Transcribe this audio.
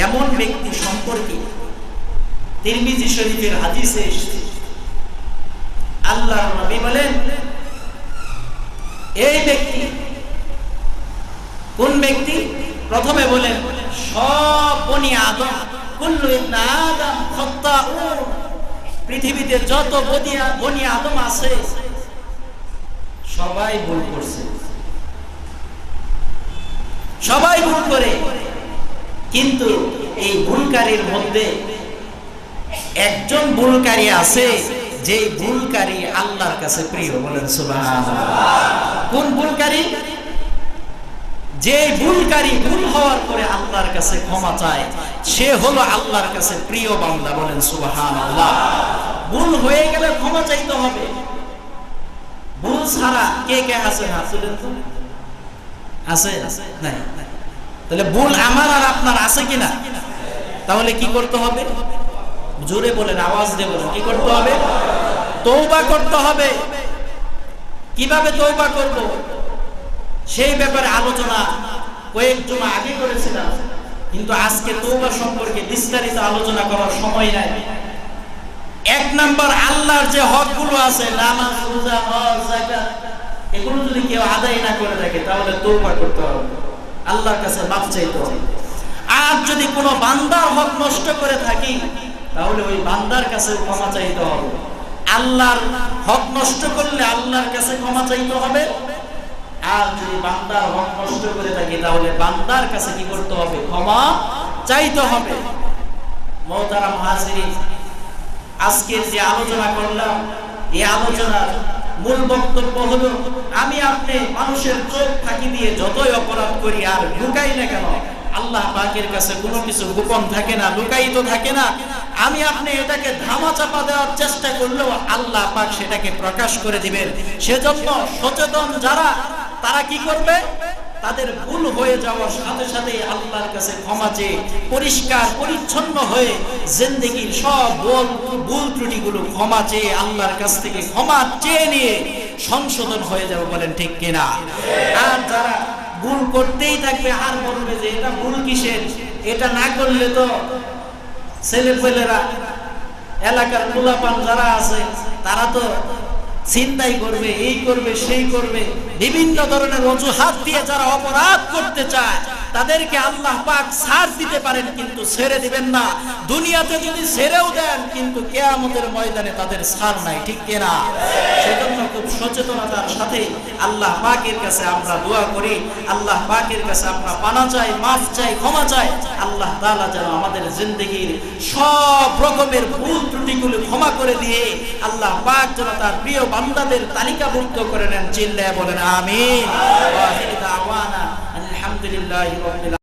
এমন ব্যক্তি সম্পর্কে তিরমিজি শরীফের হাদিসে এসেছে, আল্লাহর নবী বলেন, এই ব্যক্তি কোন ব্যক্তি? প্রথমে বলেন সব বনি আদম, কুল্লু ইবনে আদম খাত্তাউন, পৃথিবীতে যত বনি আদম আছে সবাই ভুল করছে, সবাই ভুল করে। কিন্তু এই ভুলকারীর মধ্যে একজন ভুলকারী আছে, যে ভুলকারী আল্লাহর কাছে প্রিয়। বলেন সুবহানাল্লাহ। কোন ভুলকারী? যে ভুলকারী ভুল হওয়ার পরে আল্লাহর কাছে ক্ষমা চায়, সে হলো আল্লাহর কাছে প্রিয় বান্দা। বলেন সুবহানাল্লাহ। ভুল হয়ে গেলে ক্ষমা চাইতে হবে। ভুল ছাড়া কে কে আছে? না আছে? নাই। তাহলে ভুল আমার আর আপনার আছে কিনা? তাহলে কি করতে হবে? জোরে বলেন, আওয়াজ দিয়ে বলেন, কি করতে হবে? তওবা করতে হবে। কিভাবে তওবা করব সেই ব্যাপারে আলোচনা কয়েক জুমা আগে করেছিলাম, কিন্তু আজকে তওবা সম্পর্কে বিস্তারিত আলোচনা করার সময় নাই। এক নাম্বার, আল্লাহর যে হকগুলো আছে, নামাজ, রোজা, হজ, যাকাত, এগুলো যদি কেউ আদায় না করে থাকে তাহলে তওবা করতে হবে, আল্লাহর কাছে মাফ চাইতে হবে। আর যদি কোনো বান্দার হক নষ্ট করে থাকি তাহলে ওই বান্দার কাছে ক্ষমা চাইতে হবে। আল্লাহর হক নষ্ট করলে আল্লাহর কাছে ক্ষমা চাইতে হবে, আর যদি বান্দার হক নষ্ট করে থাকি তাহলে বান্দার কাছে কি করতে হবে? ক্ষমা চাইতে হবে। মুহতারাম হাজিরিন, আজকের যে আলোচনা করলাম, এই আলোচনার মূল বক্তব্য হলো, আমি আপনি মানুষের চোখ ফাঁকি দিয়ে যতই অপরাধ করি আর লুকাই না কেন, আল্লাহ পাকের কাছে কোনো কিছু গোপন থাকে না, লুকায়িত থাকে না। আমি আপনি এটাকে ধামাচাপা দেওয়ার চেষ্টা করলেও আল্লাহ পাক সেটাকে প্রকাশ করে দিবেন। সেজন্য সচেতন যারা, তারা কি করবে? তাদের ভুল হয়ে যাওয়ার সাথে সাথে আল্লাহর কাছে ক্ষমা চেয়ে পরিষ্কার পরিচ্ছন্ন হয়ে জিন্দেগির সব ভুল ত্রুটিগুলো ক্ষমা চেয়ে আল্লাহর কাছ থেকে ক্ষমা চেয়ে নিয়ে সংশোধন হয়ে যাবে। বলেন ঠিক কিনা? আর যারা ভুল করতেই থাকবে আর বলবে যে এটা ভুল কিসের, এটা না করলে তো ছেলেপেলেরা, এলাকার পোলাপান যারা আছে তারা তো চিন্তাই করবে, এই করবে, সেই করবে, বিভিন্ন ধরনের অজুহাত দিয়ে যারা অপরাধ করতে চায় তাদেরকে আল্লাহ পাক ছাড় দিতে পারেন, কিন্তু ছেড়ে দিবেন না। দুনিয়াতে যদি ছেড়েও দেন কিন্তু কিয়ামতের ময়দানে তাদের ছাড় নাই। ঠিক কিনা? সেজন্য খুব সচেতনতার সাথে আল্লাহ পাকের কাছে আমরা দোয়া করি, আল্লাহ পাকের কাছে আমরা পানা চাই, মাফ চাই, ক্ষমা চাই। আল্লাহ তাআলা যেন আমাদের জিন্দেগির সব রকমের ভুল ত্রুটিগুলো ক্ষমা করে দিয়ে আল্লাহ পাক যেন তার প্রিয় বান্দাদের তালিকাভুক্ত করে নেন। চিল্লায়ে বলেন আমিন। ওয়া আখিরু দাওয়ানা আলহামদুলিল্লাহি রাব্বিল